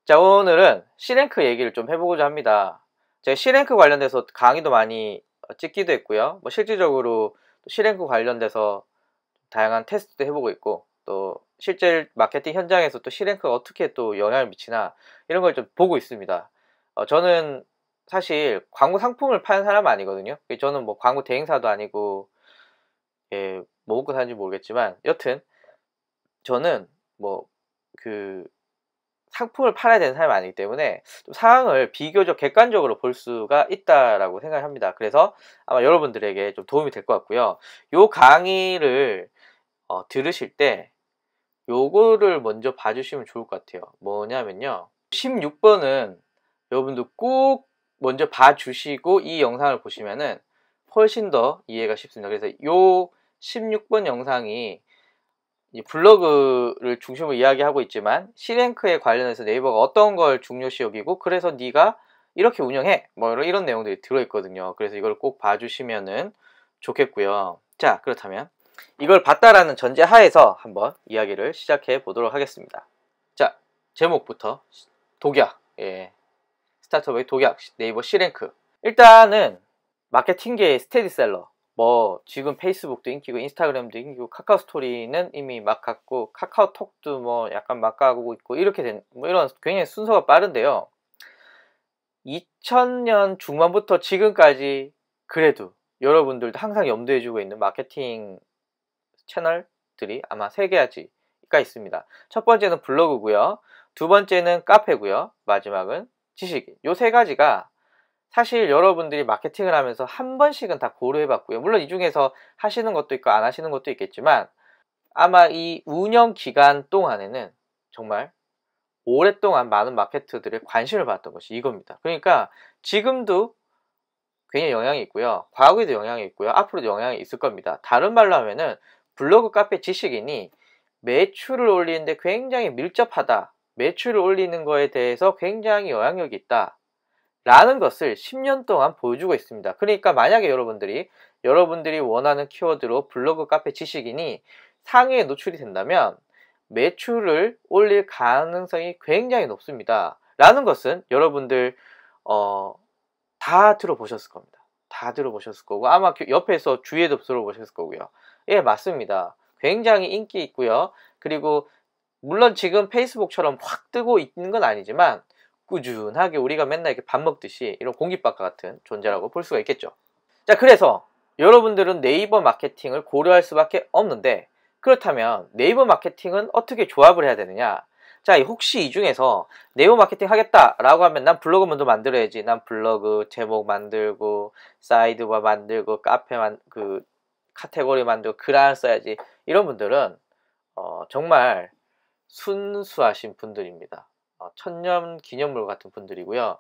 자, 오늘은 C랭크 얘기를 좀 해보고자 합니다. 제가 C랭크 관련돼서 강의도 많이 찍기도 했고요. 뭐 실질적으로 C랭크 관련돼서 다양한 테스트도 해보고 있고, 또 실제 마케팅 현장에서 또 C랭크가 어떻게 또 영향을 미치나 이런 걸 좀 보고 있습니다. 저는 사실 광고 상품을 파는 사람은 아니거든요. 저는 뭐 광고 대행사도 아니고, 예, 뭐 먹고 사는지 모르겠지만 여튼 저는 뭐 그 상품을 팔아야 되는 사람이 아니기 때문에 좀 상황을 비교적 객관적으로 볼 수가 있다라고 생각합니다. 그래서 아마 여러분들에게 좀 도움이 될 것 같고요. 요 강의를 들으실 때 요거를 먼저 봐주시면 좋을 것 같아요. 뭐냐면요, 16번은 여러분들 꼭 먼저 봐주시고 이 영상을 보시면은 훨씬 더 이해가 쉽습니다. 그래서 요 16번 영상이 블로그를 중심으로 이야기하고 있지만 C랭크에 관련해서 네이버가 어떤 걸 중요시 여기고 그래서 네가 이렇게 운영해, 뭐 이런 내용들이 들어있거든요. 그래서 이걸 꼭 봐주시면은 좋겠고요. 자, 그렇다면 이걸 봤다라는 전제 하에서 한번 이야기를 시작해 보도록 하겠습니다. 자, 제목부터 독약, 스타트업의 독약, 네이버 C랭크. 일단은 마케팅계의 스테디셀러, 뭐 지금 페이스북도 인기고 인스타그램도 인기고 카카오 스토리는 이미 막 갔고 카카오톡도 뭐 약간 막 가고 있고 이렇게 된 뭐 이런 굉장히 순서가 빠른데요. 2000년 중반부터 지금까지 그래도 여러분들도 항상 염두에 두고 있는 마케팅 채널들이 아마 3가지가 있습니다. 첫 번째는 블로그고요, 두 번째는 카페고요, 마지막은 지식인. 요 3가지가 사실 여러분들이 마케팅을 하면서 한 번씩은 다 고려해 봤고요. 물론 이 중에서 하시는 것도 있고 안 하시는 것도 있겠지만 아마 이 운영 기간 동안에는 정말 오랫동안 많은 마케터들의 관심을 받았던 것이 이겁니다. 그러니까 지금도 굉장히 영향이 있고요, 과거에도 영향이 있고요, 앞으로도 영향이 있을 겁니다. 다른 말로 하면은 블로그, 카페, 지식인이 매출을 올리는데 굉장히 밀접하다, 매출을 올리는 거에 대해서 굉장히 영향력이 있다 라는 것을 10년 동안 보여주고 있습니다. 그러니까 만약에 여러분들이 원하는 키워드로 블로그, 카페, 지식인이 상위에 노출이 된다면 매출을 올릴 가능성이 굉장히 높습니다. 라는 것은 여러분들 다 들어보셨을 겁니다. 다 들어보셨을 거고 아마 옆에서 주위에도 들어보셨을 거고요. 예, 맞습니다. 굉장히 인기 있고요. 그리고 물론 지금 페이스북처럼 확 뜨고 있는 건 아니지만 꾸준하게 우리가 맨날 이렇게 밥 먹듯이 이런 공깃밥과 같은 존재라고 볼 수가 있겠죠. 자, 그래서 여러분들은 네이버 마케팅을 고려할 수밖에 없는데, 그렇다면 네이버 마케팅은 어떻게 조합을 해야 되느냐? 자, 혹시 이 중에서 네이버 마케팅 하겠다라고 하면 난 블로그 먼저 만들어야지, 난 블로그 제목 만들고 사이드바 만들고 카페 카테고리 만들고 글 써야지, 이런 분들은 정말 순수하신 분들입니다. 천년 기념물 같은 분들이고요.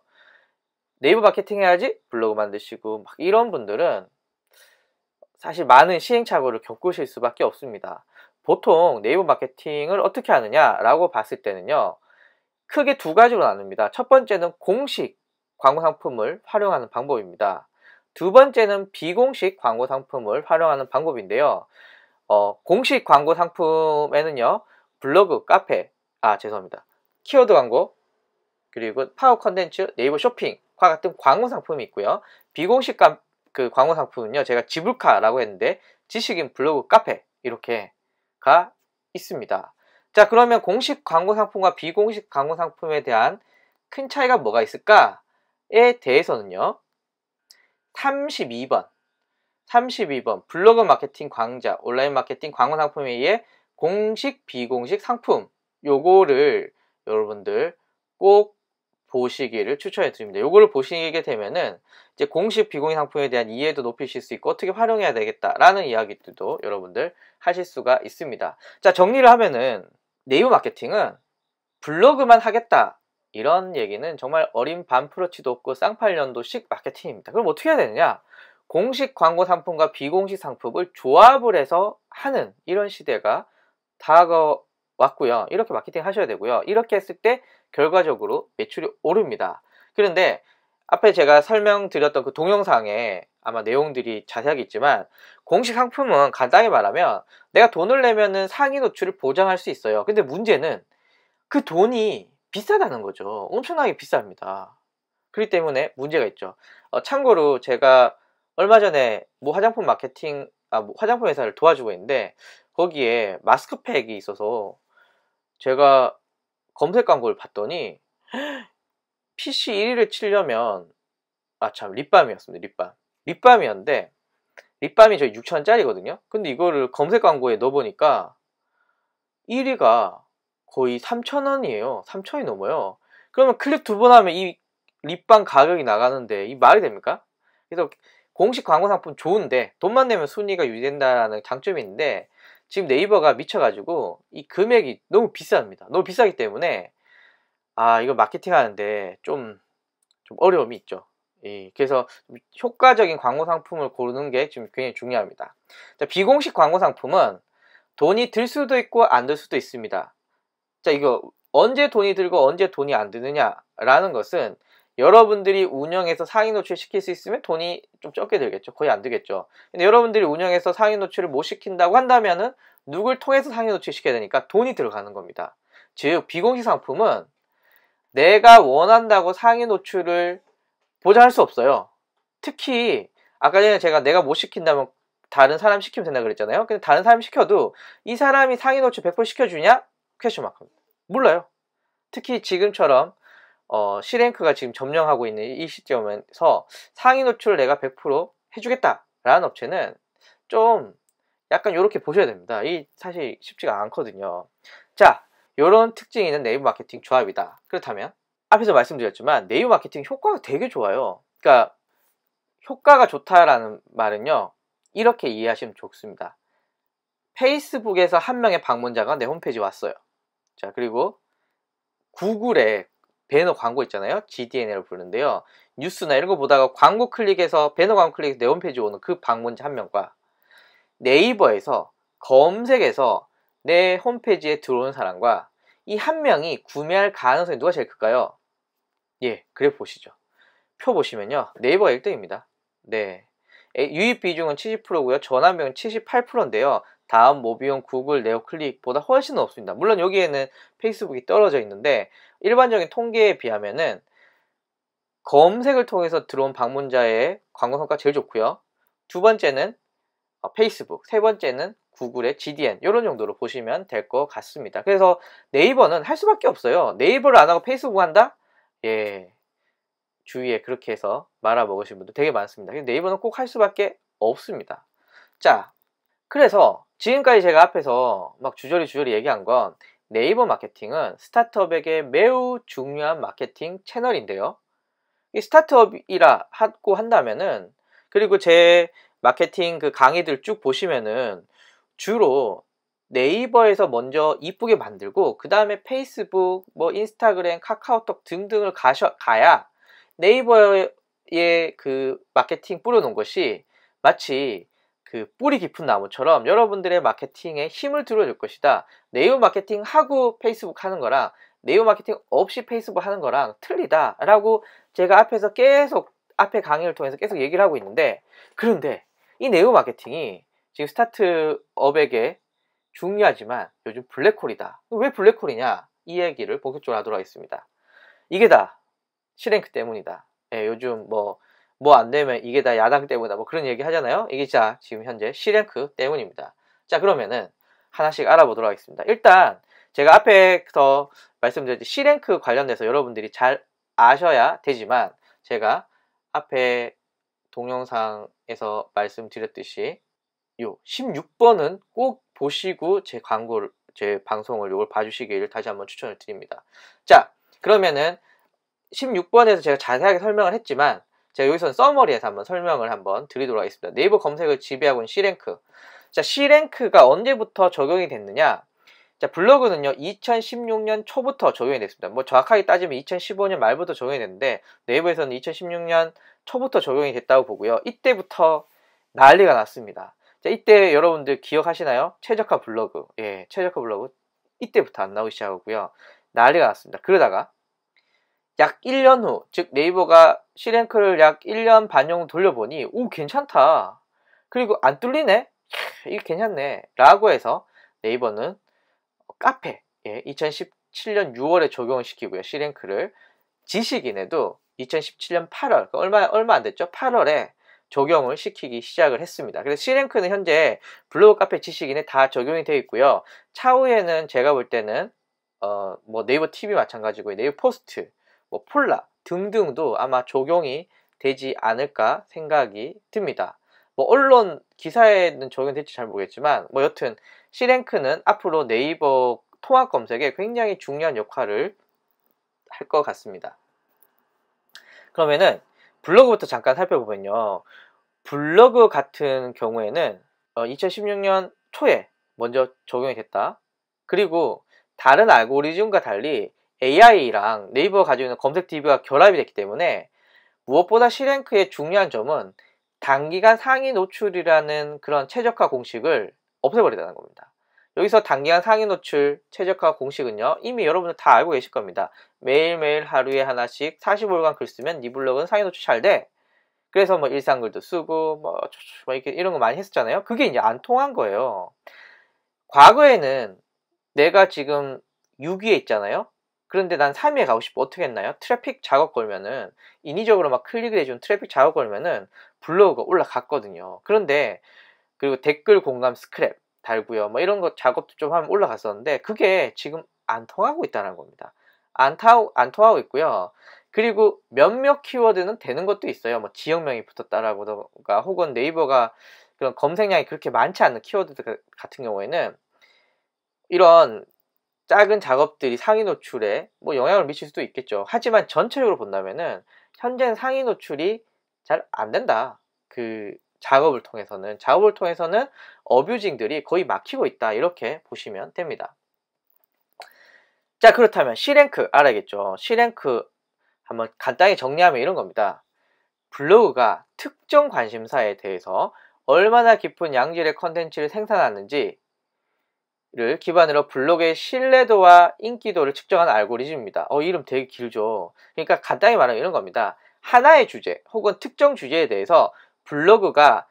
네이버 마케팅 해야지 블로그 만드시고 막 이런 분들은 사실 많은 시행착오를 겪으실 수밖에 없습니다. 보통 네이버 마케팅을 어떻게 하느냐라고 봤을 때는요, 크게 2가지로 나눕니다. 첫 번째는 공식 광고 상품을 활용하는 방법입니다. 두 번째는 비공식 광고 상품을 활용하는 방법인데요. 공식 광고 상품에는요, 블로그, 카페, 죄송합니다, 키워드 광고, 그리고 파워 컨텐츠, 네이버 쇼핑과 같은 광고 상품이 있고요. 비공식 광고 상품은요, 제가 지불카라고 했는데 지식인, 블로그, 카페 이렇게가 있습니다. 자, 그러면 공식 광고 상품과 비공식 광고 상품에 대한 큰 차이가 뭐가 있을까에 대해서는요, 32번 블로그 마케팅 강좌, 온라인 마케팅 광고 상품에 의해 공식, 비공식 상품, 요거를 여러분들 꼭 보시기를 추천해 드립니다. 요거를 보시게 되면은 이제 공식, 비공식 상품에 대한 이해도 높이실 수 있고 어떻게 활용해야 되겠다라는 이야기들도 여러분들 하실 수가 있습니다. 자, 정리를 하면은 네이버 마케팅은 블로그만 하겠다, 이런 얘기는 정말 어린 반프로치도 없고 쌍팔년도식 마케팅입니다. 그럼 어떻게 해야 되느냐? 공식 광고 상품과 비공식 상품을 조합을 해서 하는 이런 시대가 다가왔고요. 이렇게 마케팅 하셔야 되고요. 이렇게 했을 때 결과적으로 매출이 오릅니다. 그런데 앞에 제가 설명드렸던 그 동영상에 아마 내용들이 자세하게 있지만, 공식 상품은 간단히 말하면 내가 돈을 내면은 상위 노출을 보장할 수 있어요. 근데 문제는 그 돈이 비싸다는 거죠. 엄청나게 비쌉니다. 그렇기 때문에 문제가 있죠. 참고로 제가 얼마 전에 뭐 화장품 마케팅, 뭐 화장품 회사를 도와주고 있는데 거기에 마스크팩이 있어서 제가 검색 광고를 봤더니 PC 1위를 치려면 립밤이었습니다. 립밤이었는데 립밤이 저희 6,000원짜리거든요. 근데 이거를 검색 광고에 넣어보니까 1위가 거의 3,000원이에요. 3,000원이 넘어요. 그러면 클릭 2번 하면 이 립밤 가격이 나가는데 이 말이 됩니까? 그래서 공식 광고 상품 좋은데 돈만 내면 순위가 유지된다는 장점이 있는데 지금 네이버가 미쳐가지고 이 금액이 너무 비쌉니다. 너무 비싸기 때문에 이거 마케팅 하는데 좀 어려움이 있죠. 그래서 효과적인 광고 상품을 고르는 게 지금 굉장히 중요합니다. 자, 비공식 광고 상품은 돈이 들 수도 있고 안 들 수도 있습니다. 자, 이거 언제 돈이 들고 언제 돈이 안 드느냐라는 것은 여러분들이 운영해서 상위 노출 시킬 수 있으면 돈이 좀 적게 들겠죠. 거의 안 들겠죠. 근데 여러분들이 운영해서 상위 노출을 못 시킨다고 한다면은 누굴 통해서 상위 노출 시켜야 되니까 돈이 들어가는 겁니다. 즉 비공식 상품은 내가 원한다고 상위 노출을 보장할 수 없어요. 특히 아까 전에 제가 내가 못 시킨다면 다른 사람 시키면 된다 그랬잖아요. 근데 다른 사람 시켜도 이 사람이 상위 노출 100% 시켜주냐? 퀘스천 마크입니다. 몰라요. 특히 지금처럼 C랭크가 지금 점령하고 있는 이 시점에서 상위 노출을 내가 100% 해주겠다라는 업체는 좀 약간 이렇게 보셔야 됩니다. 이 사실 쉽지가 않거든요. 자, 이런 특징이 있는 네이버 마케팅 조합이다. 그렇다면 앞에서 말씀드렸지만 네이버 마케팅 효과가 되게 좋아요. 그러니까 효과가 좋다라는 말은요, 이렇게 이해하시면 좋습니다. 페이스북에서 한 명의 방문자가 내 홈페이지에 왔어요. 자, 그리고 구글에 배너 광고 있잖아요. GDN을 부르는데요. 뉴스나 이런 거 보다가 광고 클릭해서 배너 광고 클릭해서 내 홈페이지에 오는 그 방문자 한 명과 네이버에서 검색해서 내 홈페이지에 들어오는 사람과 이 한 명이 구매할 가능성이 누가 제일 클까요? 예, 그래 보시죠. 표 보시면요. 네이버가 1등입니다. 네. 유입 비중은 70%고요. 전환 비용은 78%인데요. 다음 모비용 구글 네오클릭보다 훨씬 높습니다. 물론 여기에는 페이스북이 떨어져 있는데 일반적인 통계에 비하면은 검색을 통해서 들어온 방문자의 광고 성과가 제일 좋고요. 두 번째는 페이스북, 세 번째는 구글의 GDN 이런 정도로 보시면 될 것 같습니다. 그래서 네이버는 할 수밖에 없어요. 네이버를 안 하고 페이스북 한다? 예, 주위에 그렇게 해서 말아먹으신 분들 되게 많습니다. 네이버는 꼭 할 수밖에 없습니다. 자, 그래서 지금까지 제가 앞에서 막 주저리 얘기한 건 네이버 마케팅은 스타트업에게 매우 중요한 마케팅 채널인데요. 이 스타트업이라 하고 한다면은, 그리고 제 마케팅 그 강의들 쭉 보시면은 주로 네이버에서 먼저 이쁘게 만들고 그 다음에 페이스북, 뭐 인스타그램, 카카오톡 등등을 가야 네이버의 그 마케팅 뿌려놓은 것이 마치 그 뿌리 깊은 나무처럼 여러분들의 마케팅에 힘을 들어줄 것이다. 네이버 마케팅 하고 페이스북 하는 거랑 네이버 마케팅 없이 페이스북 하는 거랑 틀리다 라고 제가 앞에서 계속 앞에 강의를 통해서 계속 얘기를 하고 있는데, 그런데 이 네이버 마케팅이 지금 스타트업에게 중요하지만 요즘 블랙홀이다. 왜 블랙홀이냐? 이 얘기를 본격적으로 하도록 하겠습니다. 이게 다 C랭크 때문이다. 예, 요즘 뭐 안 되면 이게 다 야당 때문이다. 뭐 그런 얘기 하잖아요. 이게 자 지금 현재 C랭크 때문입니다. 자, 그러면은 하나씩 알아보도록 하겠습니다. 일단 제가 앞에서 말씀드렸듯이 C랭크 관련돼서 여러분들이 잘 아셔야 되지만 제가 앞에 동영상에서 말씀드렸듯이 요 16번은 꼭 보시고 제 방송을 요걸 봐주시길 다시 한번 추천을 드립니다. 자, 그러면은 16번에서 제가 자세하게 설명을 했지만 제가 여기서는 서머리에서 한번 설명을 한번 드리도록 하겠습니다. 네이버 검색을 지배하고 있는 C랭크. 자, C랭크가 언제부터 적용이 됐느냐? 자, 블로그는요 2016년 초부터 적용이 됐습니다. 뭐 정확하게 따지면 2015년 말부터 적용이 됐는데 네이버에서는 2016년 초부터 적용이 됐다고 보고요. 이때부터 난리가 났습니다. 자, 이때 여러분들 기억하시나요? 최저가 블로그. 예, 최저가 블로그 이때부터 안 나오기 시작하고요. 난리가 났습니다. 그러다가 약 1년 후, 즉 네이버가 C랭크를 약 1년 반 정도 돌려보니 오, 괜찮다. 그리고 안 뚫리네? 이게 괜찮네. 라고 해서 네이버는 카페, 예, 2017 2017년 6월에 적용을 시키고요. C랭크를. 지식인에도 2017년 8월, 얼마 안 됐죠? 8월에 적용을 시키기 시작을 했습니다. 그래서 C랭크는 현재 블로그 카페 지식인에 다 적용이 되어 있고요. 차후에는 제가 볼 때는 뭐 네이버 TV 마찬가지고 네이버 포스트, 뭐 폴라 등등도 아마 적용이 되지 않을까 생각이 듭니다. 뭐 언론 기사에는 적용될지 잘 모르겠지만 뭐 여튼 C랭크는 앞으로 네이버 통합 검색에 굉장히 중요한 역할을 할 것 같습니다. 그러면은 블로그부터 잠깐 살펴보면요. 블로그 같은 경우에는 2016년 초에 먼저 적용이 됐다. 그리고 다른 알고리즘과 달리 AI랑 네이버가 가지고 있는 검색 DB가 결합이 됐기 때문에 무엇보다 C랭크의 중요한 점은 단기간 상위 노출이라는 그런 최적화 공식을 없애버리다는 겁니다. 여기서 단기간 상위 노출 최적화 공식은요, 이미 여러분들 다 알고 계실 겁니다. 매일매일 하루에 하나씩 45일간 글 쓰면 네 블로그는 상위 노출 잘 돼. 그래서 뭐 일상글도 쓰고 뭐 이렇게 이런 거 많이 했었잖아요. 그게 이제 안 통한 거예요. 과거에는 내가 지금 6위에 있잖아요. 그런데 난 3위에 가고 싶어. 어떻게 했나요? 트래픽 작업 걸면은 인위적으로 막 클릭을 해준 트래픽 작업 걸면은 블로그가 올라갔거든요. 그런데 그리고 댓글 공감 스크랩 달고요. 뭐 이런 거 작업도 좀 하면 올라갔었는데 그게 지금 안 통하고 있다는 겁니다. 안 통하고 있고요. 그리고 몇몇 키워드는 되는 것도 있어요. 뭐 지역명이 붙었다라고가 혹은 네이버가 그런 검색량이 그렇게 많지 않은 키워드 같은 경우에는 이런 작은 작업들이 상위 노출에 뭐 영향을 미칠 수도 있겠죠. 하지만 전체적으로 본다면은 현재는 상위 노출이 잘 안 된다. 그 작업을 통해서는 어뷰징들이 거의 막히고 있다. 이렇게 보시면 됩니다. 자, 그렇다면 C랭크 알아야겠죠. C랭크 한번 간단히 정리하면 이런 겁니다. 블로그가 특정 관심사에 대해서 얼마나 깊은 양질의 컨텐츠를 생산하는지를 기반으로 블로그의 신뢰도와 인기도를 측정하는 알고리즘입니다. 이름 되게 길죠. 그러니까 간단히 말하면 이런 겁니다. 하나의 주제 혹은 특정 주제에 대해서 블로그가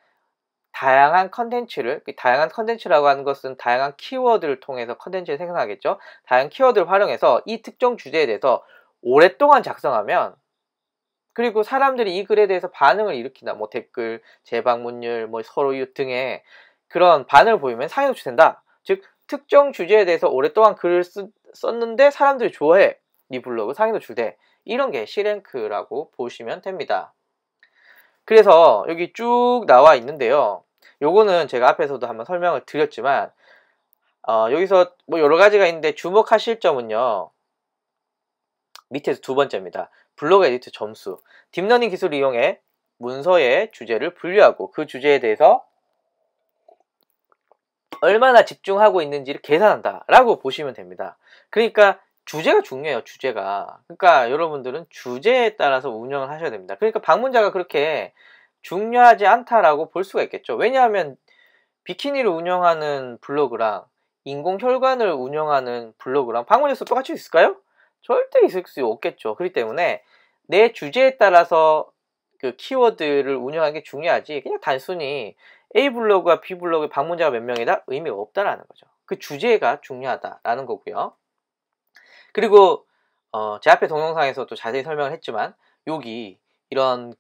다양한 컨텐츠라고 하는 것은 다양한 키워드를 통해서 컨텐츠를 생성하겠죠. 다양한 키워드를 활용해서 이 특정 주제에 대해서 오랫동안 작성하면, 그리고 사람들이 이 글에 대해서 반응을 일으킨다. 뭐 댓글, 재방문율, 뭐 서로 이웃 등의 그런 반응을 보이면 상위 노출된다. 즉 특정 주제에 대해서 오랫동안 글을 썼는데 사람들이 좋아해. 네 블로그 상위 노출돼. 이런 게 C랭크라고 보시면 됩니다. 그래서 여기 쭉 나와 있는데요. 요거는 제가 앞에서도 한번 설명을 드렸지만 여기서 뭐 여러 가지가 있는데 주목하실 점은요. 밑에서 두 번째입니다. 블로그 에디트 점수. 딥러닝 기술을 이용해 문서의 주제를 분류하고 그 주제에 대해서 얼마나 집중하고 있는지를 계산한다 라고 보시면 됩니다. 그러니까 주제가 중요해요. 주제가. 그러니까 여러분들은 주제에 따라서 운영을 하셔야 됩니다. 그러니까 방문자가 그렇게 중요하지 않다라고 볼 수가 있겠죠. 왜냐하면 비키니를 운영하는 블로그랑 인공혈관을 운영하는 블로그랑 방문자 수 똑같이 있을까요? 절대 있을 수 없겠죠. 그렇기 때문에 내 주제에 따라서 그 키워드를 운영하는 게 중요하지, 그냥 단순히 A 블로그와 B 블로그의 방문자가 몇 명이다? 의미가 없다라는 거죠. 그 주제가 중요하다라는 거고요. 그리고 제 앞에 동영상에서도 자세히 설명을 했지만 여기 이런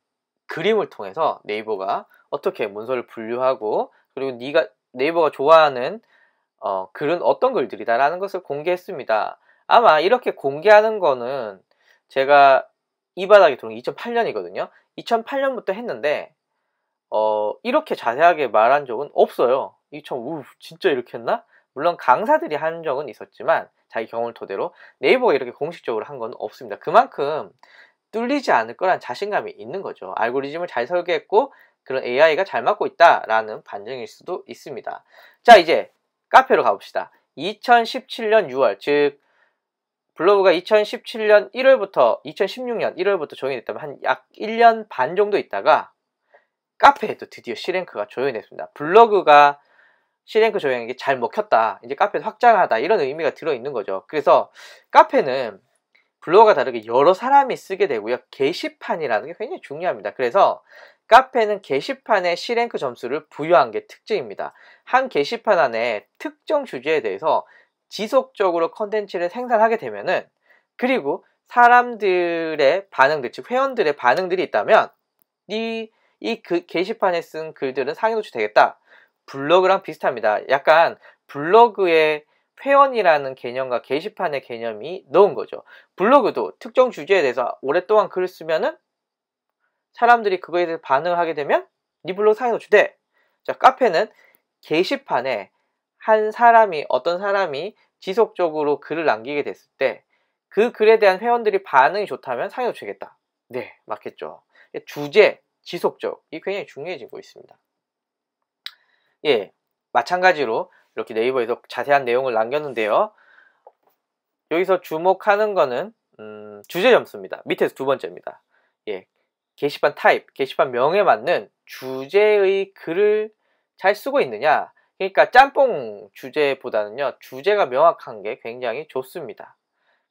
그림을 통해서 네이버가 어떻게 문서를 분류하고 그리고 네이버가 좋아하는 글은 어떤 글들이다라는 것을 공개했습니다. 아마 이렇게 공개하는 거는 제가 이 바닥에 들어온 게 2008년이거든요. 2008년부터 했는데 이렇게 자세하게 말한 적은 없어요. 진짜 이렇게 했나? 물론 강사들이 한 적은 있었지만 자기 경험을 토대로 네이버가 이렇게 공식적으로 한 건 없습니다. 그만큼 뚫리지 않을 거란 자신감이 있는 거죠. 알고리즘을 잘 설계했고 그런 AI가 잘 맞고 있다라는 반증일 수도 있습니다. 자, 이제 카페로 가봅시다. 2017년 6월, 즉 블로그가 2017년 1월부터 2016년 1월부터 적용이 됐다면 한 약 1년 반 정도 있다가 카페에도 드디어 C랭크가 적용이 됐습니다. 블로그가 C랭크 적용이 게 잘 먹혔다, 이제 카페도 확장하다, 이런 의미가 들어있는 거죠. 그래서 카페는 블로그와 다르게 여러 사람이 쓰게 되고요. 게시판이라는 게 굉장히 중요합니다. 그래서 카페는 게시판에 C랭크 점수를 부여한 게 특징입니다. 한 게시판 안에 특정 주제에 대해서 지속적으로 컨텐츠를 생산하게 되면은, 그리고 사람들의 반응들, 즉 회원들의 반응들이 있다면 그 게시판에 쓴 글들은 상위 노출 되겠다. 블로그랑 비슷합니다. 약간 블로그의 회원이라는 개념과 게시판의 개념이 넣은 거죠. 블로그도 특정 주제에 대해서 오랫동안 글을 쓰면은 사람들이 그거에 대해서 반응을 하게 되면 네 블로그 상위 노출돼. 자, 카페는 게시판에 어떤 사람이 지속적으로 글을 남기게 됐을 때 그 글에 대한 회원들이 반응이 좋다면 상위 노출이겠다. 네, 맞겠죠. 주제, 지속적, 이게 굉장히 중요해지고 있습니다. 예, 마찬가지로 이렇게 네이버에서 자세한 내용을 남겼는데요. 여기서 주목하는 거는 주제 점수입니다. 밑에서 두 번째입니다. 예, 게시판 타입, 게시판 명에 맞는 주제의 글을 잘 쓰고 있느냐. 그러니까 짬뽕 주제보다는요, 주제가 명확한 게 굉장히 좋습니다.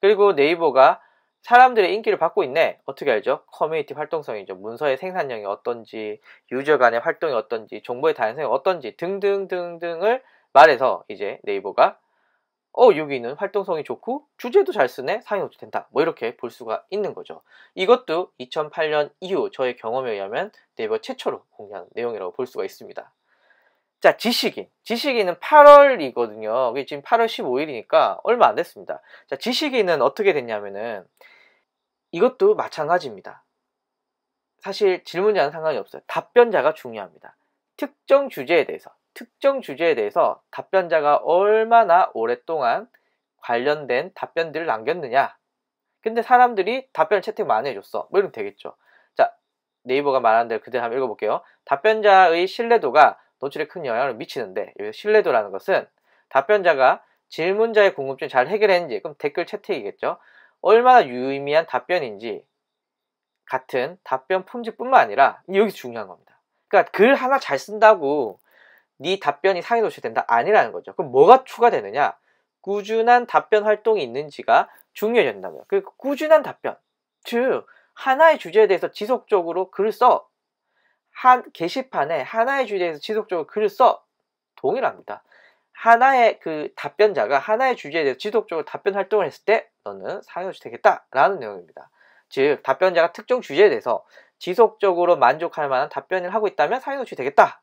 그리고 네이버가 사람들의 인기를 받고 있네. 어떻게 알죠? 커뮤니티 활동성이죠. 문서의 생산량이 어떤지, 유저 간의 활동이 어떤지, 정보의 다양성이 어떤지 등등등등을 말해서 이제 네이버가 여기는 활동성이 좋고 주제도 잘 쓰네, 상위 노출된다, 뭐 이렇게 볼 수가 있는 거죠. 이것도 2008년 이후 저의 경험에 의하면 네이버 최초로 공개한 내용이라고 볼 수가 있습니다. 자, 지식인은 8월이거든요. 지금 8월 15일이니까 얼마 안 됐습니다. 자, 지식인은 어떻게 됐냐면은 이것도 마찬가지입니다. 사실 질문자는 상관이 없어요. 답변자가 중요합니다. 특정 주제에 대해서 답변자가 얼마나 오랫동안 관련된 답변들을 남겼느냐. 근데 사람들이 답변을 채택 많이 해줬어, 뭐 이러면 되겠죠. 자, 네이버가 말하는 대로 그대로 한번 읽어볼게요. 답변자의 신뢰도가 노출에 큰 영향을 미치는데, 여기서 신뢰도라는 것은 답변자가 질문자의 궁금증을 잘 해결했는지, 그럼 댓글 채택이겠죠. 얼마나 유의미한 답변인지 같은 답변 품질뿐만 아니라 여기서 중요한 겁니다. 그러니까 글 하나 잘 쓴다고 네 답변이 상위 노출된다 아니라는 거죠. 그럼 뭐가 추가되느냐? 꾸준한 답변 활동이 있는지가 중요해진다고요. 그 꾸준한 답변, 즉 하나의 주제에 대해서 지속적으로 글을 써. 게시판에 하나의 주제에 대해서 지속적으로 글을 써. 동일합니다. 하나의 그 답변자가 하나의 주제에 대해서 지속적으로 답변 활동을 했을 때 너는 상위 노출되겠다 라는 내용입니다. 즉 답변자가 특정 주제에 대해서 지속적으로 만족할 만한 답변을 하고 있다면 상위 노출되겠다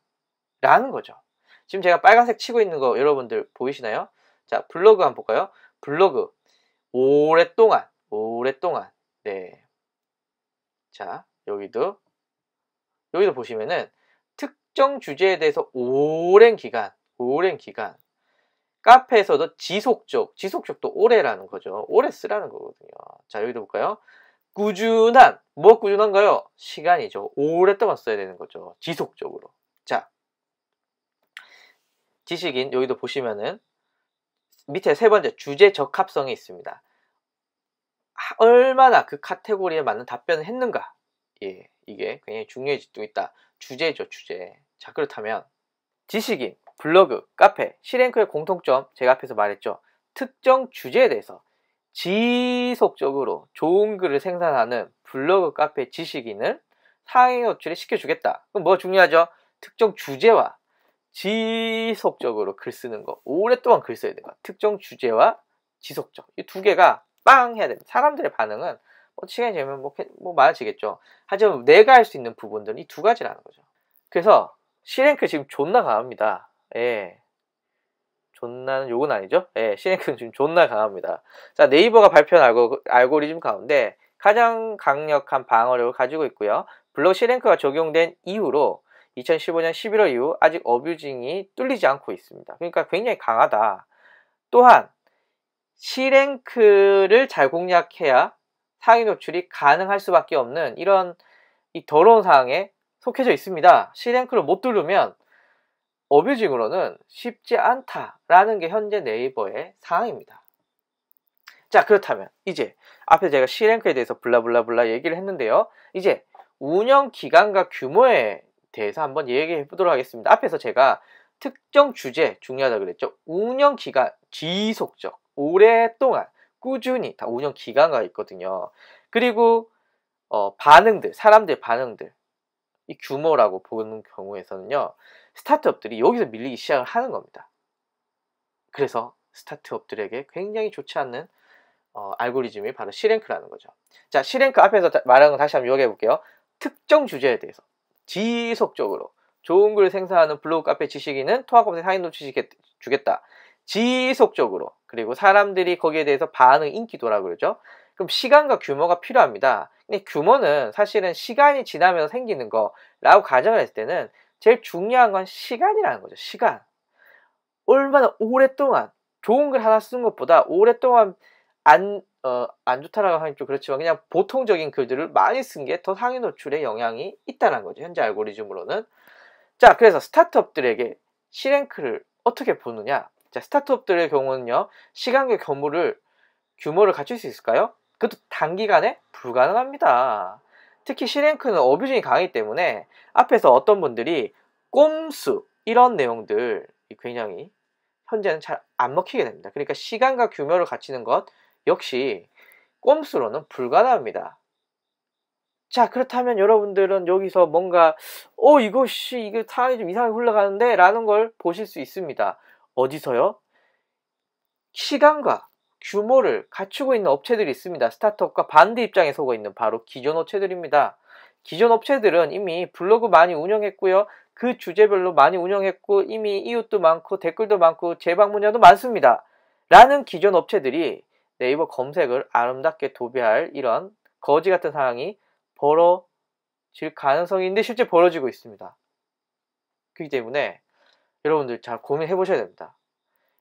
라는 거죠. 지금 제가 빨간색 치고 있는 거 여러분들 보이시나요? 자, 블로그 한번 볼까요? 블로그 오랫동안 네. 자, 여기도 보시면은 특정 주제에 대해서 오랜 기간 카페에서도 지속적도 오래라는 거죠. 오래 쓰라는 거거든요. 자, 여기도 볼까요? 꾸준한, 뭐 꾸준한가요? 시간이죠. 오랫동안 써야 되는 거죠. 지속적으로. 자, 지식인 여기도 보시면은 밑에 세 번째 주제 적합성이 있습니다. 얼마나 그 카테고리에 맞는 답변을 했는가. 예, 이게 굉장히 중요해지고 있다. 주제죠, 주제. 자, 그렇다면 지식인, 블로그, 카페, C랭크의 공통점, 제가 앞에서 말했죠. 특정 주제에 대해서 지속적으로 좋은 글을 생산하는 블로그, 카페, 지식인을 상위 노출에 시켜주겠다. 그럼 뭐 중요하죠? 특정 주제와 지속적으로 글 쓰는 거, 오랫동안 글 써야 되는 거. 특정 주제와 지속적, 이 두 개가 빵 해야 됩니다. 사람들의 반응은 시간이 되면 뭐 많아지겠죠. 하지만 내가 할 수 있는 부분들은 이 두 가지라는 거죠. 그래서 C랭크 지금 존나 강합니다. 예. 존나는 욕은 아니죠? 예, C랭크는 지금 존나 강합니다. 자, 네이버가 발표한 알고리즘 가운데 가장 강력한 방어력을 가지고 있고요. 블로그 C랭크가 적용된 이후로 2015년 11월 이후 아직 어뷰징이 뚫리지 않고 있습니다. 그러니까 굉장히 강하다. 또한 C랭크를 잘 공략해야 상위 노출이 가능할 수밖에 없는 이런 이 더러운 상황에 속해져 있습니다. C랭크를 못 뚫으면 어뷰징으로는 쉽지 않다라는 게 현재 네이버의 상황입니다. 자, 그렇다면 이제 앞에 제가 C랭크에 대해서 블라블라블라 얘기를 했는데요. 이제 운영 기간과 규모에 대해서 한번 얘기해 보도록 하겠습니다. 앞에서 제가 특정 주제 중요하다고 그랬죠. 운영 기간, 지속적, 오랫동안, 꾸준히 다 운영 기간가 있거든요. 그리고 반응들, 사람들의 반응들, 이 규모라고 보는 경우에서는요, 스타트업들이 여기서 밀리기 시작을 하는 겁니다. 그래서 스타트업들에게 굉장히 좋지 않는 알고리즘이 바로 C랭크라는 거죠. 자, C랭크 앞에서 말한 거 다시 한번 요약해 볼게요. 특정 주제에 대해서 지속적으로 좋은 글을 생산하는 블로그 카페 지식인은 통합검색 상위 노출 주겠다. 지속적으로. 그리고 사람들이 거기에 대해서 반응, 인기도라고 그러죠. 그럼 시간과 규모가 필요합니다. 근데 규모는 사실은 시간이 지나면서 생기는 거라고 가정을 했을 때는 제일 중요한 건 시간이라는 거죠. 시간. 얼마나 오랫동안 좋은 글 하나 쓴 것보다 오랫동안 안 좋다라고 하긴 좀 그렇지만 그냥 보통적인 글들을 많이 쓴 게 더 상위 노출에 영향이 있다는 거죠. 현재 알고리즘으로는. 자, 그래서 스타트업들에게 C랭크를 어떻게 보느냐. 자, 스타트업들의 경우는요, 시간과 규모를 갖출 수 있을까요? 그것도 단기간에 불가능합니다. 특히 C랭크는 어뷰징이 강하기 때문에 앞에서 어떤 분들이 꼼수 이런 내용들 굉장히 현재는 잘 안 먹히게 됩니다. 그러니까 시간과 규모를 갖추는 것 역시 꼼수로는 불가능합니다. 자, 그렇다면 여러분들은 여기서 뭔가 이게 상황이 좀 이상하게 흘러가는데 라는 걸 보실 수 있습니다. 어디서요? 시간과 규모를 갖추고 있는 업체들이 있습니다. 스타트업과 반대 입장에 서고 있는 바로 기존 업체들입니다. 기존 업체들은 이미 블로그 많이 운영했고요. 그 주제별로 많이 운영했고 이미 이웃도 많고 댓글도 많고 재방문자도 많습니다. 라는 기존 업체들이 네이버 검색을 아름답게 도배할 이런 거지 같은 상황이 벌어질 가능성이 있는데 실제 벌어지고 있습니다. 그렇기 때문에 여러분들 잘 고민해 보셔야 됩니다.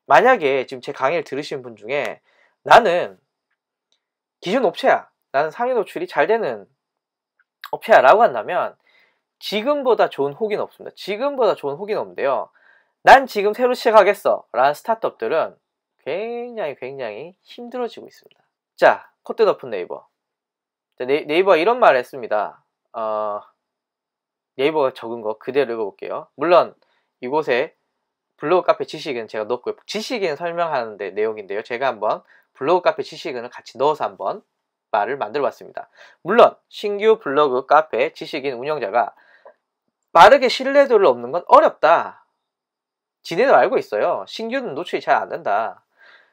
만약에 지금 제 강의를 들으시는 분 중에 나는 기존 업체야, 나는 상위 노출이 잘 되는 업체야 라고 한다면 지금보다 좋은 후기는 없습니다. 지금보다 좋은 후기는 없는데요, 난 지금 새로 시작하겠어 라는 스타트업들은 굉장히 힘들어지고 있습니다. 자, 콧대 높은 네이버. 네이버가 이런 말을 했습니다. 네이버가 적은 거 그대로 읽어볼게요. 물론 이곳에 블로그 카페 지식은 제가 넣었고요. 지식인 설명하는데 내용인데요. 제가 한번 블로그 카페 지식인을 같이 넣어서 한번 말을 만들어 봤습니다. 물론 신규 블로그 카페 지식인 운영자가 빠르게 신뢰도를 얻는 건 어렵다. 지네도 알고 있어요. 신규는 노출이 잘 안 된다.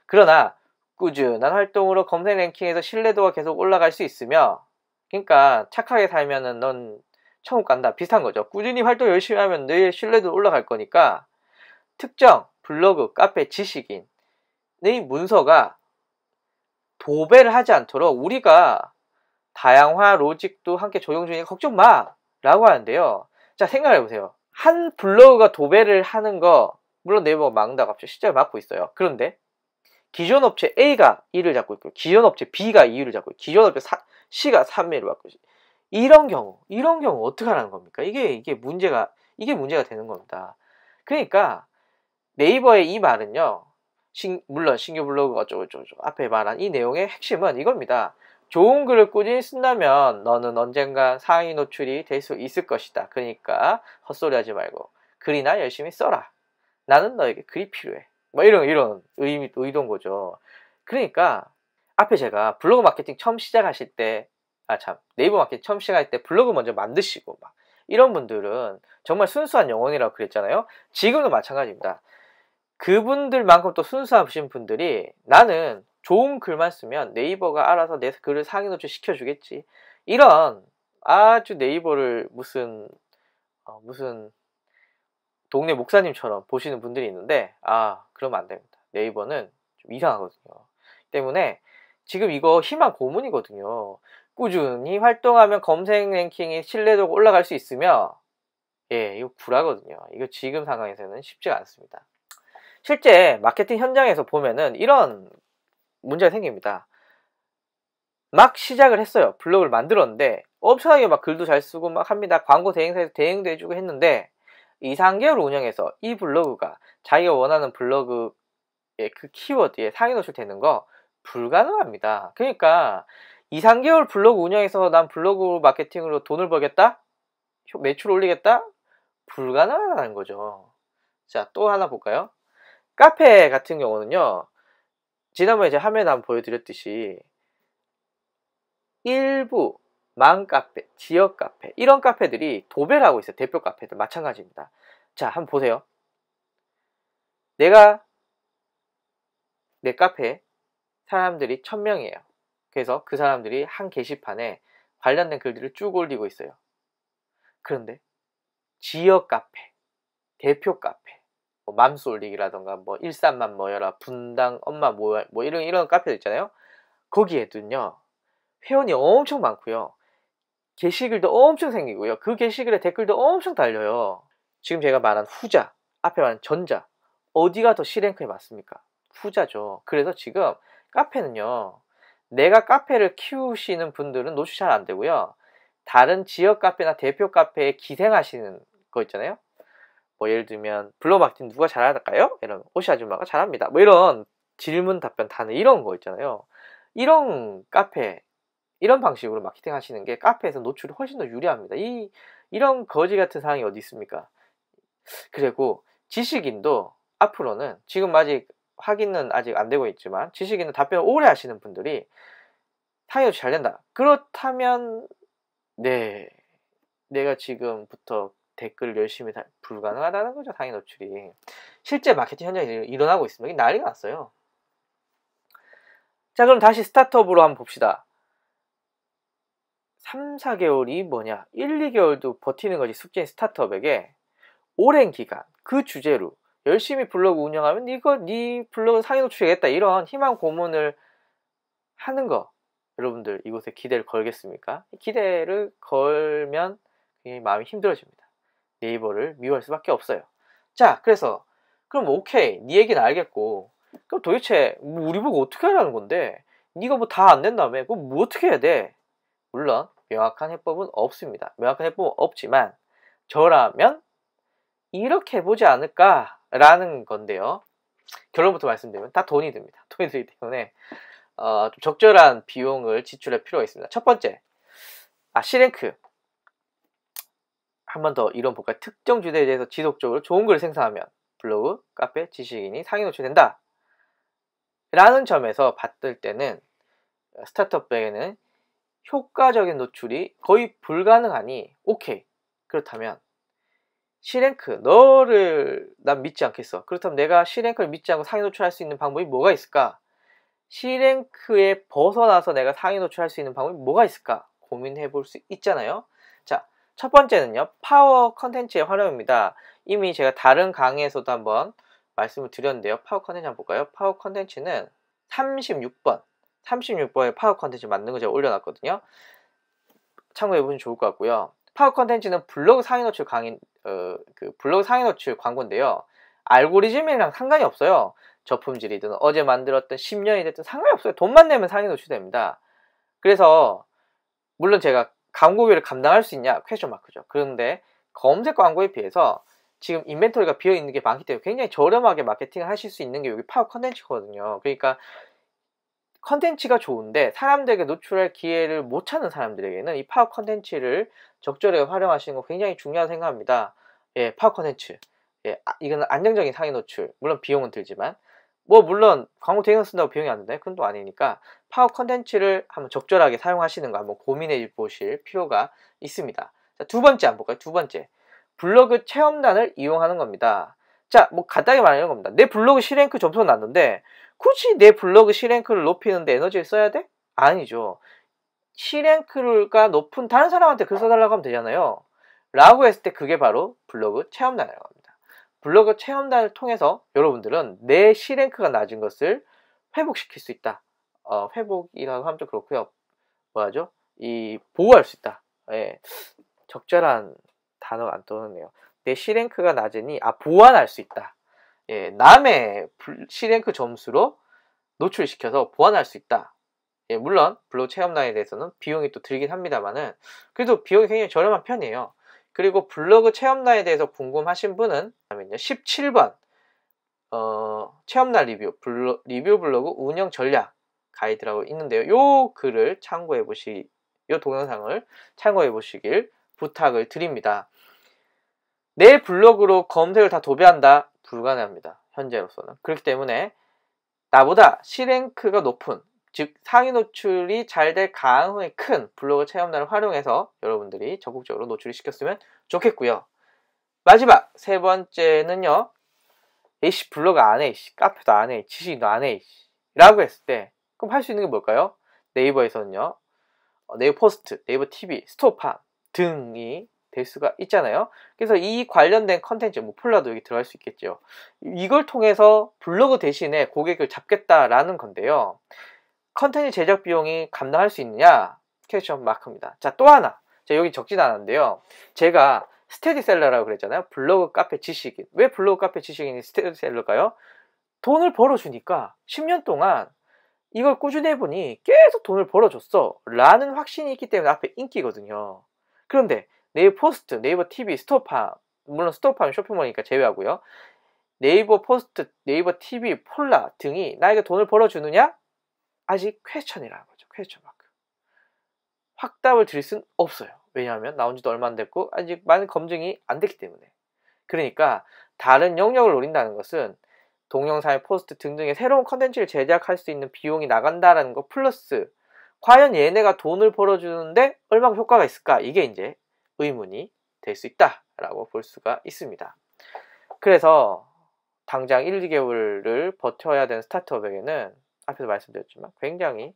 그러나 꾸준한 활동으로 검색 랭킹에서 신뢰도가 계속 올라갈 수 있으며, 그러니까 착하게 살면은 넌 천국 간다. 비슷한 거죠. 꾸준히 활동 열심히 하면 내 신뢰도 올라갈 거니까 특정 블로그, 카페, 지식인의 문서가 도배를 하지 않도록 우리가 다양화 로직도 함께 적용 중이니까 걱정 마! 라고 하는데요. 자, 생각해보세요. 한 블로그가 도배를 하는 거, 물론 네이버가 막는다고 합시다. 실제로 막고 있어요. 그런데 기존 업체 A가 1을 잡고 있고 기존 업체 B가 2위를 잡고 있고 기존 업체 C가 3위를 받고 있어요. 이런 경우 어떻게 하라는 겁니까? 이게 문제가 되는 겁니다. 그러니까 네이버의 이 말은요, 물론 신규 블로그 어쩌고저쩌고 앞에 말한 이 내용의 핵심은 이겁니다. 좋은 글을 꾸준히 쓴다면 너는 언젠가 상위 노출이 될 수 있을 것이다. 그러니까 헛소리 하지 말고 글이나 열심히 써라. 나는 너에게 글이 필요해. 뭐 이런 의도인 거죠. 그러니까 앞에 제가 블로그 마케팅 처음 시작하실 때, 네이버 마케팅 처음 시작할 때 블로그 먼저 만드시고 막 이런 분들은 정말 순수한 영혼이라고 그랬잖아요. 지금도 마찬가지입니다. 그분들만큼 또 순수하신 분들이 나는 좋은 글만 쓰면 네이버가 알아서 내 글을 상위 노출 시켜주겠지. 이런 아주 네이버를 무슨 동네 목사님처럼 보시는 분들이 있는데, 그러면 안 됩니다. 네이버는 좀 이상하거든요. 때문에 지금 이거 희망 고문이거든요. 꾸준히 활동하면 검색 랭킹이 신뢰도가 올라갈 수 있으며, 이거 구라거든요. 이거 지금 상황에서는 쉽지가 않습니다. 실제 마케팅 현장에서 보면은 이런 문제가 생깁니다. 막 시작을 했어요. 블로그를 만들었는데 엄청나게 막 글도 잘 쓰고 막 합니다. 광고 대행사에서 대행도 해주고 했는데 2, 3개월 운영해서 이 블로그가 자기가 원하는 블로그의 그 키워드에 상위 노출되는 거 불가능합니다. 그러니까 2, 3개월 블로그 운영해서 난 블로그 마케팅으로 돈을 벌겠다? 매출 올리겠다? 불가능하다는 거죠. 자, 또 하나 볼까요? 카페 같은 경우는요, 지난번에 제가 화면에 한번 보여드렸듯이 일부 맘카페, 지역 카페, 이런 카페들이 도배를 하고 있어요. 대표 카페들 마찬가지입니다. 자, 한번 보세요. 내가 내 카페에 사람들이 1000명이에요. 그래서 그 사람들이 한 게시판에 관련된 글들을 쭉 올리고 있어요. 그런데 지역 카페, 대표 카페, 뭐 맘수 올리기라던가 뭐 일산만 모여라, 분당 엄마 모여, 뭐 이런 카페들 있잖아요. 거기에도요 회원이 엄청 많고요, 게시글도 엄청 생기고요, 그 게시글에 댓글도 엄청 달려요. 지금 제가 말한 후자, 앞에 말한 전자, 어디가 더 C랭크에 맞습니까? 후자죠. 그래서 지금 카페는요, 내가 카페를 키우시는 분들은 노출 잘 안 되고요, 다른 지역 카페나 대표 카페에 기생하시는 거 있잖아요. 뭐 예를 들면 블로그 마케팅 누가 잘할까요? 이런, 오시 아줌마가 잘합니다. 뭐 이런 질문 답변 단어 이런 거 있잖아요. 이런 카페, 이런 방식으로 마케팅 하시는 게 카페에서 노출이 훨씬 더 유리합니다. 이런 거지 같은 상황이 어디 있습니까? 그리고 지식인도 앞으로는, 지금 아직 확인은 아직 안 되고 있지만, 지식인은 답변을 오래 하시는 분들이 상위 노출 잘 된다. 그렇다면 네, 내가 지금부터 댓글을 열심히 불가능하다는 거죠. 상위 노출이. 실제 마케팅 현장에 일어나고 있습니다. 이게 난리가 났어요. 자, 그럼 다시 스타트업으로 한번 봅시다. 3, 4개월이 뭐냐, 1, 2개월도 버티는 거지 숙제인 스타트업에게 오랜 기간 그 주제로 열심히 블로그 운영하면 네 블로그 상위 노출이겠다, 이런 희망 고문을 하는 거, 여러분들 이곳에 기대를 걸겠습니까? 기대를 걸면 굉장히 마음이 힘들어집니다. 네이버를 미워할 수밖에 없어요. 자, 그래서 그럼 오케이, 네 얘기는 알겠고, 그럼 도대체 우리 보고 어떻게 하라는 건데, 네가 뭐 다 안 된다며, 그럼 뭐 어떻게 해야 돼? 물론 명확한 해법은 없습니다. 명확한 해법은 없지만 저라면 이렇게 해보지 않을까 라는 건데요. 결론부터 말씀드리면 다 돈이 듭니다. 돈이 들기 때문에 좀 적절한 비용을 지출할 필요가 있습니다. 첫 번째, C랭크 한 번 더 이론 볼까요? 특정 주제에 대해서 지속적으로 좋은 글을 생산하면 블로그, 카페, 지식인이 상위 노출된다 라는 점에서 봤을 때는 스타트업에게는 효과적인 노출이 거의 불가능하니, 오케이, 그렇다면 C랭크, 너를 난 믿지 않겠어. 그렇다면 내가 C랭크를 믿지 않고 상위 노출할 수 있는 방법이 뭐가 있을까? C랭크에 벗어나서 내가 상위 노출할 수 있는 방법이 뭐가 있을까? 고민해 볼 수 있잖아요. 자, 첫 번째는요, 파워 컨텐츠의 활용입니다. 이미 제가 다른 강의에서도 한번 말씀을 드렸는데요. 파워 컨텐츠 한번 볼까요? 파워 컨텐츠는 36번의 파워 컨텐츠 만든 거 제가 올려놨거든요. 참고해 보시면 좋을 것 같고요. 파워 컨텐츠는 블로그 상위 노출 블로그 상위 노출 광고인데요. 알고리즘이랑 상관이 없어요. 저품질이든 어제 만들었던 10년이 됐든 상관이 없어요. 돈만 내면 상위 노출됩니다. 그래서 물론 제가 광고비를 감당할 수 있냐? 퀘스천 마크죠. 그런데 검색 광고에 비해서 지금 인벤토리가 비어있는 게 많기 때문에 굉장히 저렴하게 마케팅을 하실 수 있는 게 여기 파워 컨텐츠거든요. 그러니까 컨텐츠가 좋은데 사람들에게 노출할 기회를 못 찾는 사람들에게는 이 파워 컨텐츠를 적절하게 활용하시는 거 굉장히 중요하다고 생각합니다. 예, 파워 컨텐츠. 예, 이거는 안정적인 상위 노출. 물론 비용은 들지만, 뭐 물론 광고 대행사 쓴다고 비용이 안 드나요? 그건 또 아니니까 파워 컨텐츠를 한번 적절하게 사용하시는 거 한번 고민해 보실 필요가 있습니다. 자, 두 번째 한번 볼까요? 두 번째, 블로그 체험단을 이용하는 겁니다. 자, 뭐 간단하게 말하는 겁니다. 내 블로그 C랭크 점수가 났는데 굳이 내 블로그 C랭크를 높이는데 에너지를 써야 돼? 아니죠. C랭크가 높은 다른 사람한테 글 써달라고 하면 되잖아요. 라고 했을 때 그게 바로 블로그 체험단이라고 합니다. 블로그 체험단을 통해서 여러분들은 내 C랭크가 낮은 것을 회복시킬 수 있다. 회복이라고 하면 좀 그렇고요. 뭐하죠? 보호할 수 있다. 예, 적절한 단어가 안 떠오르네요. 내 C랭크가 낮으니 보완할 수 있다. 예, 남의 C랭크 점수로 노출시켜서 보완할 수 있다. 예, 물론 블로그 체험단에 대해서는 비용이 또 들긴 합니다만은 그래도 비용이 굉장히 저렴한 편이에요. 그리고 블로그 체험단에 대해서 궁금하신 분은 17번 체험단 리뷰 블로그 운영 전략 가이드라고 있는데요. 요 글을 참고해 보시, 요 동영상을 참고해 보시길 부탁을 드립니다. 내 블로그로 검색을 다 도배한다? 불가능합니다. 현재로서는. 그렇기 때문에 나보다 C랭크가 높은, 즉 상위 노출이 잘 될 가능성이 큰 블로그 체험단을 활용해서 여러분들이 적극적으로 노출을 시켰으면 좋겠고요. 마지막 세 번째는요, 에이씨 블로그 안 해, 카페도 안 해, 지식도 안 해, 라고 했을 때 그럼 할 수 있는 게 뭘까요? 네이버에서는요, 네이버 포스트, 네이버 TV, 스토어팜 등이 될 수가 있잖아요. 그래서 이 관련된 컨텐츠, 뭐 폴라도 여기 들어갈 수 있겠죠. 이걸 통해서 블로그 대신에 고객을 잡겠다라는 건데요. 컨텐츠 제작 비용이 감당할 수 있느냐? 퀘스천 마크입니다. 자, 또 하나. 자, 여기 적진 않았는데요. 제가 스테디셀러라고 그랬잖아요. 블로그 카페 지식인. 왜 블로그 카페 지식인이 스테디셀러일까요? 돈을 벌어주니까 10년 동안 이걸 꾸준히 해보니 계속 돈을 벌어줬어 라는 확신이 있기 때문에 앞에 인기거든요. 그런데 네이버 포스트, 네이버 TV, 스토어팜, 물론 스토어팜 쇼핑몰이니까 제외하고요. 네이버 포스트, 네이버 TV, 폴라 등이 나에게 돈을 벌어주느냐? 아직 퀘스천이라는 거죠. 퀘스천 마크. 확답을 드릴 순 없어요. 왜냐하면 나온 지도 얼마 안 됐고 아직 많은 검증이 안 됐기 때문에. 그러니까 다른 영역을 노린다는 것은 동영상의 포스트 등등의 새로운 컨텐츠를 제작할 수 있는 비용이 나간다라는 거 플러스 과연 얘네가 돈을 벌어주는데 얼마나 효과가 있을까? 이게 이제 의문이 될 수 있다라고 볼 수가 있습니다. 그래서 당장 1, 2개월을 버텨야 되는 스타트업에게는 앞에서 말씀드렸지만 굉장히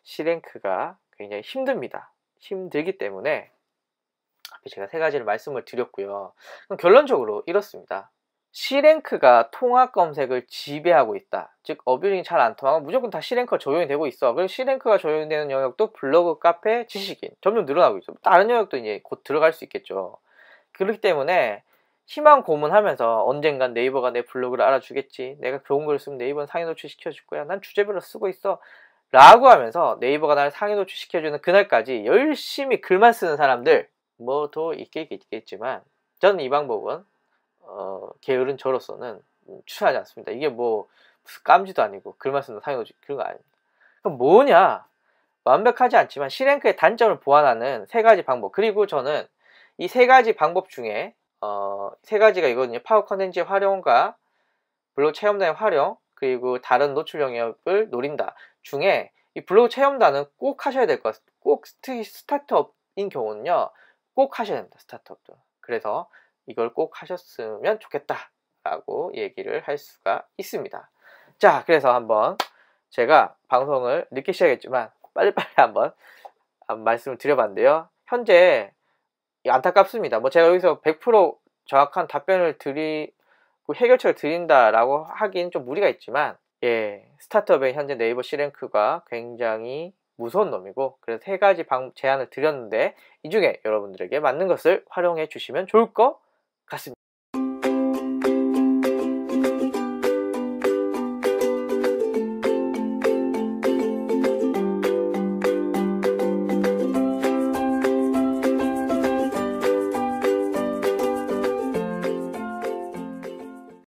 C랭크가 굉장히 힘듭니다. 힘들기 때문에 앞에 제가 3가지를 말씀을 드렸고요. 그럼 결론적으로 이렇습니다. C랭크가 통합 검색을 지배하고 있다. 즉 어뷰링이 잘 안 통하고 무조건 다 C랭크가 적용이 되고 있어. 그리고 C랭크가 적용되는 영역도 블로그, 카페, 지식인 점점 늘어나고 있죠. 다른 영역도 이제 곧 들어갈 수 있겠죠. 그렇기 때문에 희망 고문하면서 언젠간 네이버가 내 블로그를 알아주겠지. 내가 좋은 글을 쓰면 네이버는 상위 노출시켜줄 거야. 난 주제별로 쓰고 있어. 라고 하면서 네이버가 나를 상위 노출시켜주는 그날까지 열심히 글만 쓰는 사람들 뭐 더 있겠지만 저는 이 방법은 게으른 저로서는 추천하지 않습니다. 이게 뭐 무슨 깜지도 아니고 글만 쓰는 상위 노출 그런 거 아닙니다. 그럼 뭐냐? 완벽하지 않지만 C랭크의 단점을 보완하는 3가지 방법. 그리고 저는 이 3가지 방법 중에 3가지가 이거든요. 파워 컨텐츠의 활용과 블로그 체험단의 활용, 그리고 다른 노출 영역을 노린다 중에 이 블로그 체험단은 꼭 하셔야 될 것 같습니다. 꼭 스타트업인 경우는요, 꼭 하셔야 됩니다. 스타트업도. 그래서 이걸 꼭 하셨으면 좋겠다 라고 얘기를 할 수가 있습니다. 자, 그래서 한번 제가 방송을 늦게 시작했지만 빨리빨리 한번 말씀을 드려봤는데요. 현재 안타깝습니다. 뭐 제가 여기서 100% 정확한 답변을 드리고 해결책을 드린다라고 하긴 좀 무리가 있지만, 예, 스타트업의 현재 네이버 C랭크가 굉장히 무서운 놈이고, 그래서 3가지 제안을 드렸는데 이 중에 여러분들에게 맞는 것을 활용해 주시면 좋을 것 같습니다.